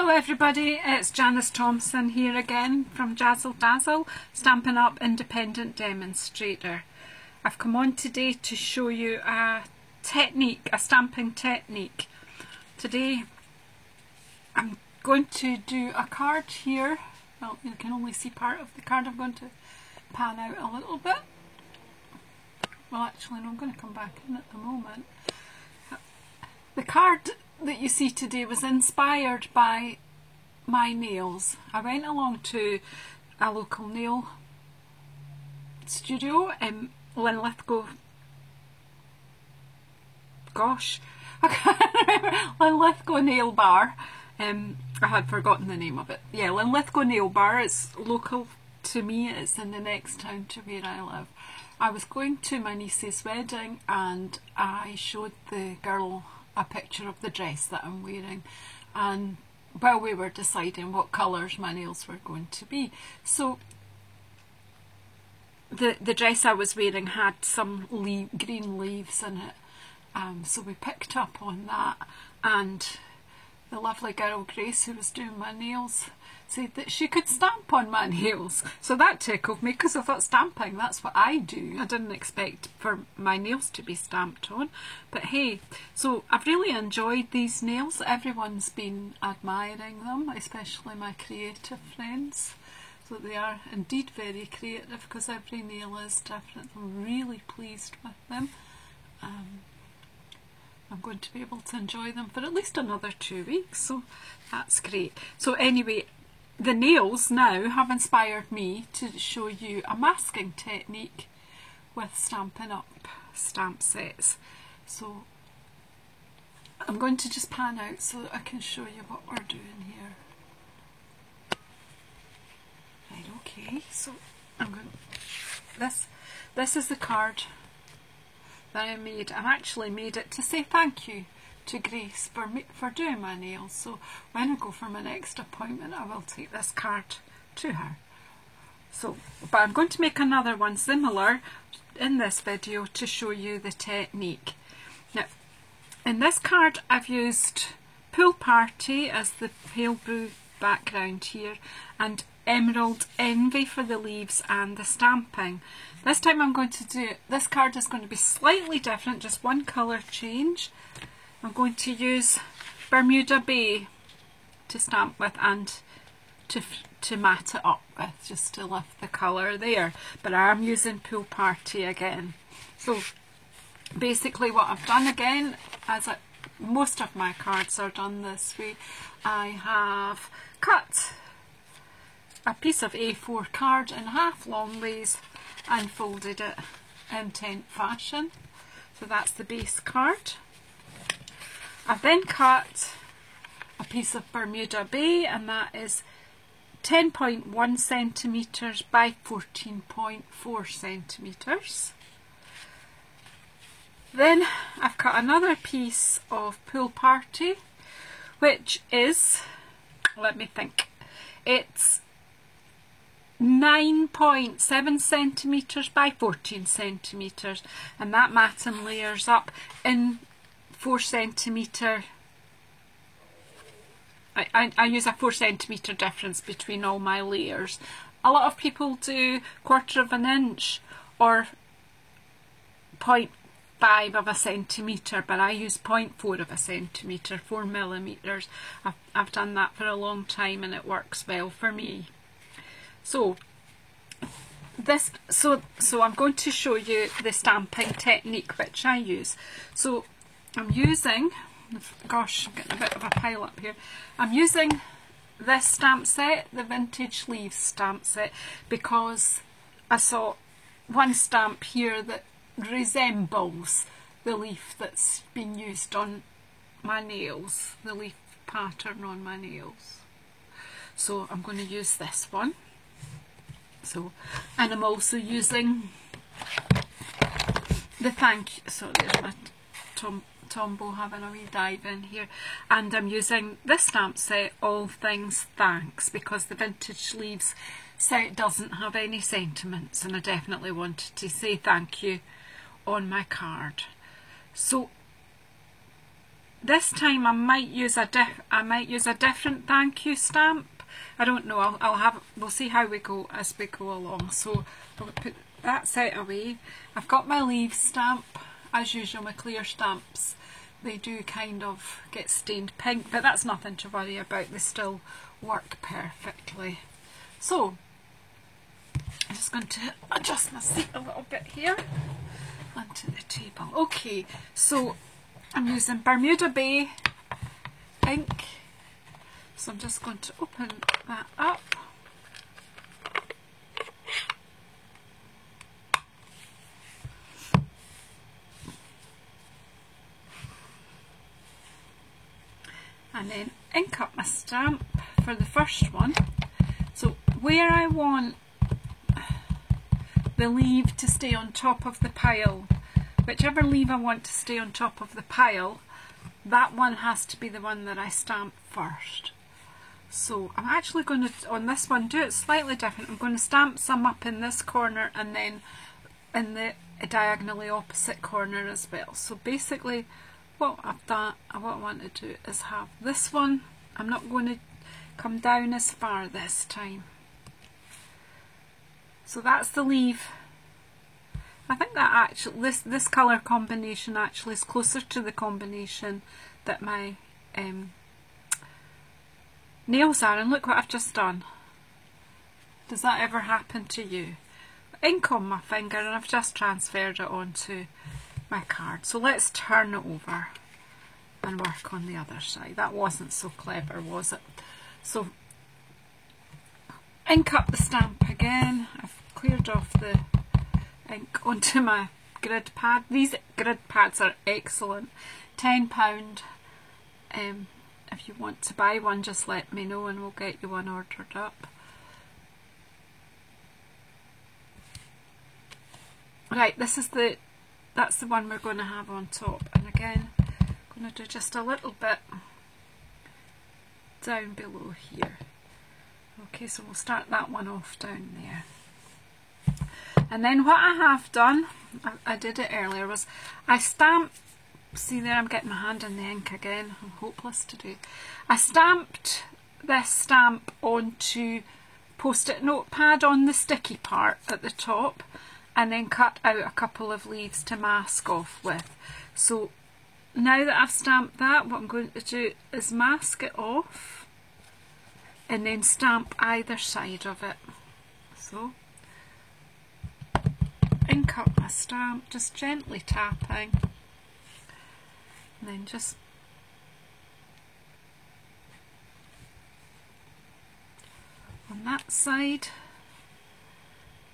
Hello everybody, it's Janice Thompson here again from Jazzle Dazzle, Stampin' Up! Independent Demonstrator. I've come on today to show you a technique, a stamping technique. Today I'm going to do a card here. Well, you can only see part of the card. I'm going to pan out a little bit. Well, actually no, I'm going to come back in at the moment. The card that you see today was inspired by my nails. I went along to a local nail studio in Linlithgow. Gosh, I can't remember. Linlithgow Nail Bar. I had forgotten the name of it. Yeah, Linlithgow Nail Bar. It's local to me. It's in the next town to where I live. I was going to my niece's wedding and I showed the girl a picture of the dress that I'm wearing, and while we were deciding what colours my nails were going to be, so the dress I was wearing had some green leaves in it, so we picked up on that, and the lovely girl Grace, who was doing my nails, said that she could stamp on my nails. So that tickled me because I thought, stamping, that's what I do. I didn't expect for my nails to be stamped on, but hey, so I've really enjoyed these nails. Everyone's been admiring them, especially my creative friends. So they are indeed very creative because every nail is different. I'm really pleased with them. I'm going to be able to enjoy them for at least another 2 weeks, so that's great. So anyway, the nails now have inspired me to show you a masking technique with Stampin' Up! Stamp sets. So I'm going to just pan out so that I can show you what we're doing here. Right, okay, so I'm going. This is the card that I made. I actually made it to say thank you to Grace for doing my nails. So when I go for my next appointment, I will take this card to her. So, but I'm going to make another one similar in this video to show you the technique. Now, in this card I've used Pool Party as the pale blue background here, and Emerald Envy for the leaves and the stamping. This time I'm going to do, this card is going to be slightly different, just one colour change. I'm going to use Bermuda Bay to stamp with and to matte it up with, just to lift the colour there. But I am using Pool Party again. So basically what I've done again, as most of my cards are done this way, I have cut a piece of A4 card in half long ways and folded it in tent fashion. So that's the base card. I've then cut a piece of Bermuda Bay, and that is 10.1 centimetres by 14.4 centimetres. Then I've cut another piece of Pool Party, which is, let me think, it's 9.7 centimetres by 14 centimetres, and that matte and layers up in 4 centimetre. I use a 4 centimetre difference between all my layers. A lot of people do 1/4 of an inch or 0.5 of a centimetre, but I use 0.4 of a centimetre, 4 millimetres. I've done that for a long time and it works well for me. So I'm going to show you the stamping technique which I use. So I'm using, gosh, I'm getting a bit of a pile up here. I'm using this stamp set, the Vintage Leaves stamp set, because I saw one stamp here that resembles the leaf that's been used on my nails, the leaf pattern on my nails. So I'm going to use this one. So, and I'm also using the thank you, so there's my Tombow having a wee dive in here, and I'm using this stamp set, All Things Thanks, because the Vintage Leaves set doesn't have any sentiments and I definitely wanted to say thank you on my card. So this time I might use a different thank you stamp. I don't know. We'll see how we go as we go along. So I'll put that set away. I've got my leaves stamp. As usual, my clear stamps, they do kind of get stained pink, but that's nothing to worry about. They still work perfectly. So I'm just going to adjust my seat a little bit here onto the table. Okay, so I'm using Bermuda Bay ink. So I'm just going to open that up. And then ink up my stamp for the first one. So where I want the leaf to stay on top of the pile, whichever leaf I want to stay on top of the pile, that one has to be the one that I stamp first. So I'm actually going to, on this one, do it slightly different. I'm going to stamp some up in this corner and then in the diagonally opposite corner as well. So basically what I've done, what I want to do is have this one. I'm not going to come down as far this time. So that's the leaf. I think that actually this colour combination actually is closer to the combination that my nails are, and look what I've just done. Does that ever happen to you? Ink on my finger and I've just transferred it onto my card. So let's turn it over and work on the other side. That wasn't so clever, was it? So ink up the stamp again. I've cleared off the ink onto my grid pad. These grid pads are excellent. £10. If you want to buy one, just let me know and we'll get you one ordered up. Right, that's the one we're going to have on top, and again I'm going to do just a little bit down below here. Okay, so we'll start that one off down there. And then what I have done, I did it earlier, was I stamped, see there I'm getting my hand in the ink again, I'm hopeless today. I stamped this stamp onto post-it notepad on the sticky part at the top, and then cut out a couple of leaves to mask off with. So now that I've stamped that, what I'm going to do is mask it off and then stamp either side of it. So ink up my stamp, just gently tapping, and then just on that side,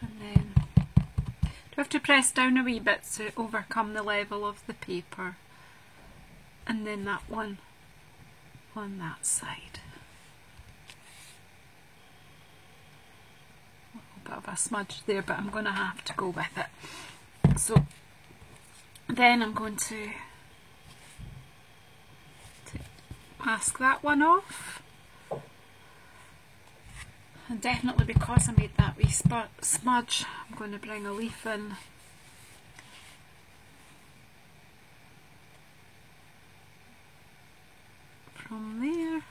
and then you have to press down a wee bit to overcome the level of the paper, and then that one on that side. A little bit of a smudge there, but I'm going to have to go with it. So then I'm going to mask that one off. And definitely because I made that wee smudge, I'm going to bring a leaf in. From there.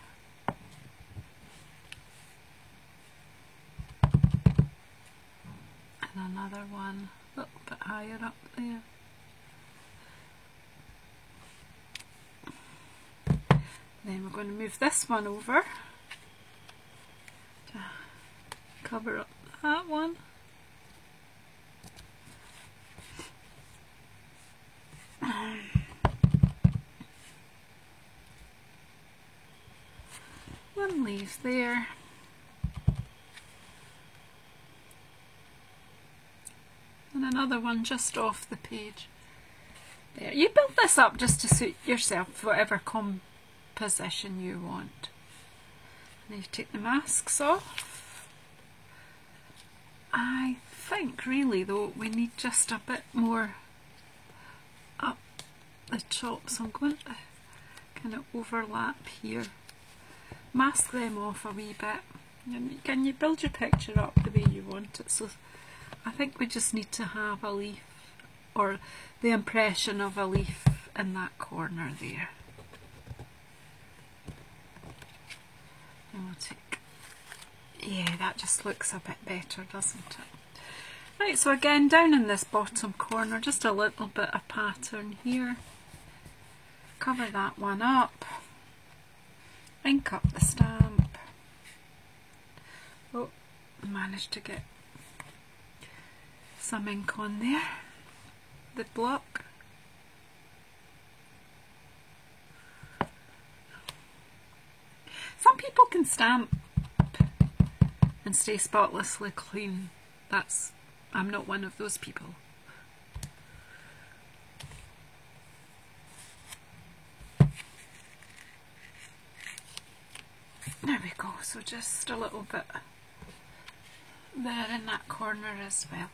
And another one a little bit higher up there. Then we're going to move this one over to cover up that one. One leaves there. And another one just off the page. There. You build this up just to suit yourself, whatever composition you want. And then you take the masks off. I think really though we need just a bit more up the top, so I'm going to kind of overlap here. Mask them off a wee bit. And can you build your picture up the way you want it? So I think we just need to have a leaf, or the impression of a leaf in that corner there. Yeah, that just looks a bit better, doesn't it? Right, so again, down in this bottom corner, just a little bit of pattern here. Cover that one up. Ink up the stamp. Oh, managed to get some ink on there. The block. Some people can stamp and stay spotlessly clean. I'm not one of those people. There we go, so just a little bit there in that corner as well.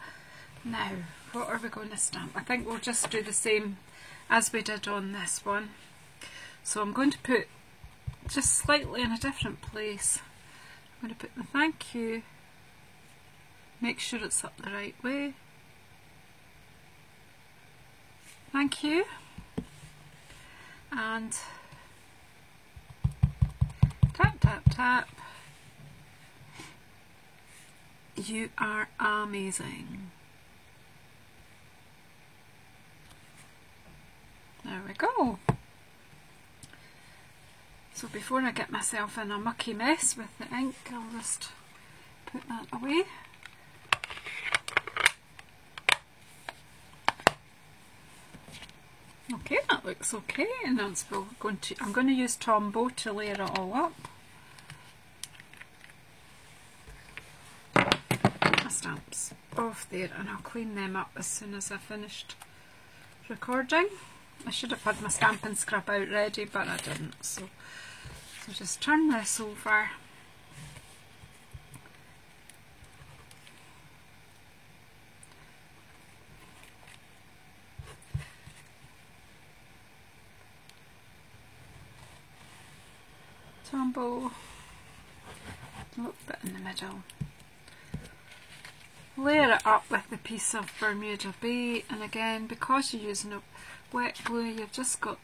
Now, what are we going to stamp? I think we'll just do the same as we did on this one. So I'm going to put just slightly in a different place. I'm going to put the thank you, make sure it's up the right way. Thank you. And tap, tap, tap. You are amazing. There we go. So before I get myself in a mucky mess with the ink, I'll just put that away. Okay, that looks okay, and that's I'm going to use Tombow to layer it all up. My stamps off there, and I'll clean them up as soon as I've finished recording. I should have had my Stampin' Scrub out ready, but I didn't, so just turn this over. Tombow, a little bit in the middle. Layer it up with a piece of Bermuda Bay, and again, because you're using a wet glue, you've just got,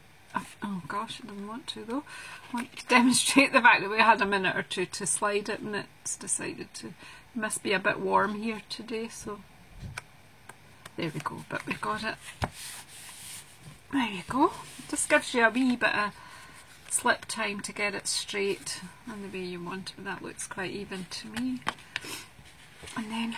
oh gosh, I didn't want to though. I want to demonstrate the fact that we had a minute or two to slide it, and it's decided to, it must be a bit warm here today, so there we go, but we've got it. There you go. It just gives you a wee bit of slip time to get it straight and the way you want it. That looks quite even to me. And then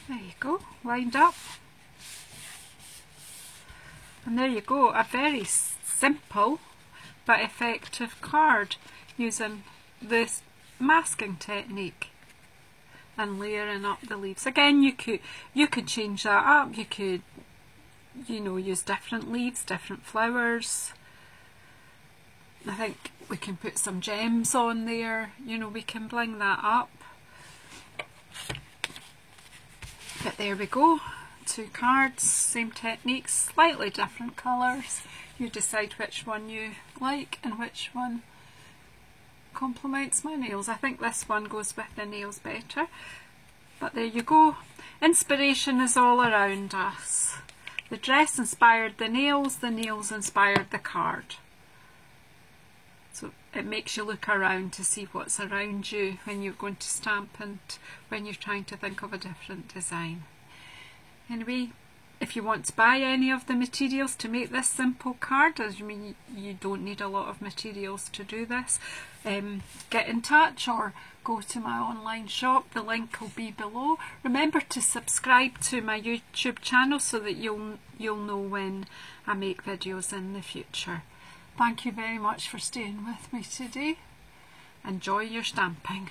there you go, lined up. And there you go, a very simple but effective card using this masking technique and layering up the leaves. Again, you could change that up. You could, you know, use different leaves, different flowers. I think we can put some gems on there. You know, we can bling that up. But there we go, 2 cards, same techniques, slightly different colours. You decide which one you like and which one complements my nails. I think this one goes with the nails better. But there you go. Inspiration is all around us. The dress inspired the nails inspired the card. So it makes you look around to see what's around you when you're going to stamp and when you're trying to think of a different design. Anyway, if you want to buy any of the materials to make this simple card, I mean, you don't need a lot of materials to do this, get in touch or go to my online shop. The link will be below. Remember to subscribe to my YouTube channel so that you'll know when I make videos in the future. Thank you very much for staying with me today. Enjoy your stamping.